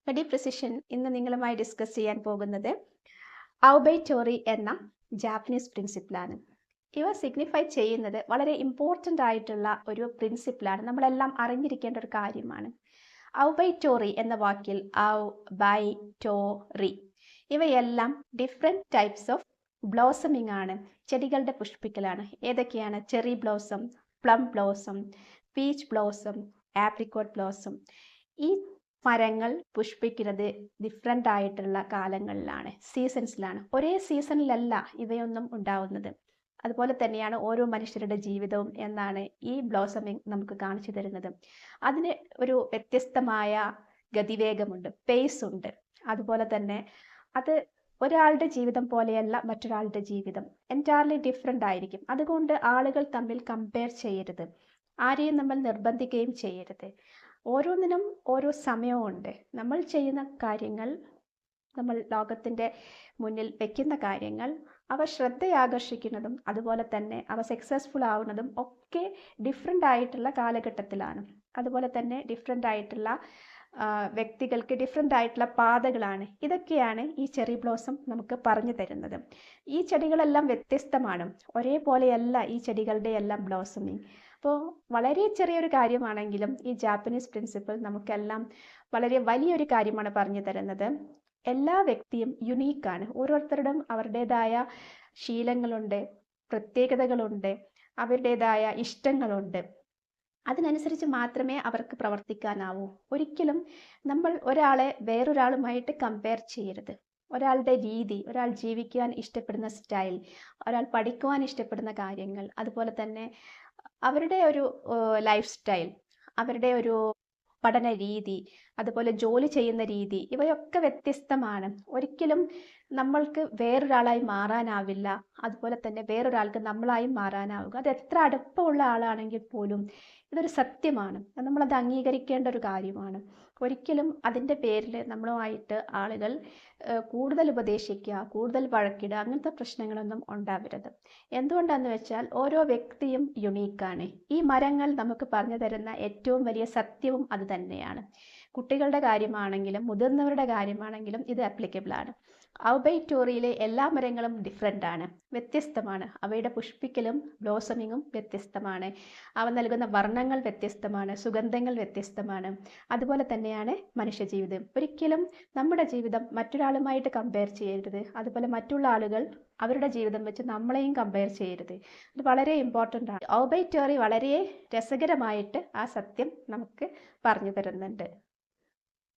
Study precision ഇന്ന് നിങ്ങളുമായി discuss ചെയ്യാൻ പോകുന്നത് ഔബൈറ്റോറി എന്ന ജാപ്പനീസ് പ്രിൻസിപ്പിളാണ്. ഇവ സിഗ്നിഫൈ ചെയ്യുന്നത് വളരെ ഇമ്പോർട്ടൻ്റ് ആയിട്ടുള്ള ഒരു പ്രിൻസിപ്പിളാണ്, നമ്മളെല്ലാം അറിഞ്ഞിരിക്കേണ്ട ഒരു കാര്യമാണ്. ഔബൈറ്റോറി എന്ന വാക്കിൽ ഔ ബൈ ടോറി ഇവയെല്ലാം ഡിഫറെൻറ്റ് ടൈപ്സ് ഓഫ് ബ്ലോസമിംഗ് ആണ്, ചെടികളുടെ പുഷ്പിക്കലാണ്. ഏതൊക്കെയാണ്? Cherry blossom, plum blossom, peach blossom, apricot blossom. ഈ മരങ്ങൾ പുഷ്പിക്കുന്നത് ഡിഫറെൻ്റ് ആയിട്ടുള്ള കാലങ്ങളിലാണ്, സീസൺസിലാണ്. ഒരേ സീസണിലല്ല ഇവയൊന്നും ഉണ്ടാവുന്നത്. അതുപോലെ തന്നെയാണ് ഓരോ മനുഷ്യരുടെ ജീവിതവും എന്നാണ് ഈ ബ്ലോസമിങ് നമുക്ക് കാണിച്ചു തരുന്നത്. അതിന് ഒരു വ്യത്യസ്തമായ ഗതിവേഗമുണ്ട്, പേസ് ഉണ്ട്. അതുപോലെ തന്നെ അത് ഒരാളുടെ ജീവിതം പോലെയല്ല മറ്റൊരാളുടെ ജീവിതം, എൻറ്റയർലി ഡിഫറെൻ്റ് ആയിരിക്കും. അതുകൊണ്ട് ആളുകൾ തമ്മിൽ കമ്പയർ ചെയ്യരുത്, ആരെയും നമ്മൾ നിർബന്ധിക്കുകയും ചെയ്യരുത്. ഓരോന്നിനും ഓരോ സമയമുണ്ട്. നമ്മൾ ചെയ്യുന്ന കാര്യങ്ങൾ, നമ്മൾ ലോകത്തിൻ്റെ മുന്നിൽ വയ്ക്കുന്ന കാര്യങ്ങൾ, അവ ശ്രദ്ധയാകർഷിക്കുന്നതും അതുപോലെ തന്നെ അവ സക്സസ്ഫുൾ ആവുന്നതും ഒക്കെ ഡിഫറെൻ്റ് ആയിട്ടുള്ള കാലഘട്ടത്തിലാണ്. അതുപോലെ തന്നെ ഡിഫറെൻ്റ് ആയിട്ടുള്ള വ്യക്തികൾക്ക് ഡിഫറെൻ്റ് ആയിട്ടുള്ള പാതകളാണ്. ഇതൊക്കെയാണ് ഈ ചെറി ബ്ലോസം നമുക്ക് പറഞ്ഞു തരുന്നത്. ഈ ചെടികളെല്ലാം വ്യത്യസ്തമാണ്, ഒരേപോലെയല്ല ഈ ചെടികളുടെ എല്ലാം ബ്ലോസമിങ്. അപ്പോൾ വളരെ ചെറിയൊരു കാര്യമാണെങ്കിലും ഈ ജാപ്പനീസ് പ്രിൻസിപ്പിൾ നമുക്കെല്ലാം വളരെ വലിയൊരു കാര്യമാണ് പറഞ്ഞു തരുന്നത്. എല്ലാ വ്യക്തിയും യുണീക്കാണ്, ഓരോരുത്തരുടെയും അവരുടേതായ ശീലങ്ങളുണ്ട്, പ്രത്യേകതകളുണ്ട്, അവരുടേതായ ഇഷ്ടങ്ങളുണ്ട്. അതിനനുസരിച്ച് മാത്രമേ അവർക്ക് പ്രവർത്തിക്കാനാവൂ. ഒരിക്കലും നമ്മൾ ഒരാളെ വേറൊരാളുമായിട്ട് കമ്പയർ ചെയ്യരുത്. ഒരാളുടെ രീതി, ഒരാൾ ജീവിക്കുവാൻ ഇഷ്ടപ്പെടുന്ന സ്റ്റൈൽ, ഒരാൾ പഠിക്കുവാൻ ഇഷ്ടപ്പെടുന്ന കാര്യങ്ങൾ, അതുപോലെ തന്നെ അവരുടെ ഒരു ലൈഫ് സ്റ്റൈൽ, അവരുടെ ഒരു പഠന രീതി, അതുപോലെ ജോലി ചെയ്യുന്ന രീതി, ഇവയൊക്കെ വ്യത്യസ്തമാണ്. ഒരിക്കലും നമ്മൾക്ക് വേറൊരാളായി മാറാനാവില്ല, അതുപോലെ തന്നെ വേറൊരാൾക്ക് നമ്മളായി മാറാനാവുക. അത് എത്ര അടുപ്പമുള്ള ആളാണെങ്കിൽ പോലും ഇതൊരു സത്യമാണ്, നമ്മളത് അംഗീകരിക്കേണ്ട ഒരു കാര്യമാണ്. ഒരിക്കലും അതിൻ്റെ പേരിൽ നമ്മളുമായിട്ട് ആളുകൾ കൂടുതൽ ഉപദേശിക്കുക, കൂടുതൽ വഴക്കിടുക, അങ്ങനത്തെ പ്രശ്നങ്ങളൊന്നും ഉണ്ടാവരുത്. എന്തുകൊണ്ടാന്ന് വെച്ചാൽ ഓരോ വ്യക്തിയും യുണീക്കാണ്. ഈ മരങ്ങൾ നമുക്ക് പറഞ്ഞു തരുന്ന ഏറ്റവും വലിയ സത്യവും അത് തന്നെയാണ്. കുട്ടികളുടെ കാര്യമാണെങ്കിലും മുതിർന്നവരുടെ കാര്യമാണെങ്കിലും ഇത് ആപ്ലിക്കബിൾ ആണ്. ഔബൈറ്റോറിയിലെ എല്ലാ മരങ്ങളും ഡിഫറെൻ്റ് ആണ്, വ്യത്യസ്തമാണ്. അവയുടെ പുഷ്പിക്കലും ബ്ലോസമിങ്ങും വ്യത്യസ്തമാണ്. അവ നൽകുന്ന വർണ്ണങ്ങൾ വ്യത്യസ്തമാണ്, സുഗന്ധങ്ങൾ വ്യത്യസ്തമാണ്. അതുപോലെ തന്നെയാണ് മനുഷ്യജീവിതം. ഒരിക്കലും നമ്മുടെ ജീവിതം മറ്റൊരാളുമായിട്ട് കമ്പയർ ചെയ്യരുത്. അതുപോലെ മറ്റുള്ള ആളുകൾ അവരുടെ ജീവിതം വെച്ച് നമ്മളെയും കമ്പയർ ചെയ്യരുത്. ഇത് വളരെ ഇമ്പോർട്ടൻ്റ് ആണ്. ഔബൈറ്റോറി വളരെ രസകരമായിട്ട് ആ സത്യം നമുക്ക് പറഞ്ഞു തരുന്നുണ്ട്.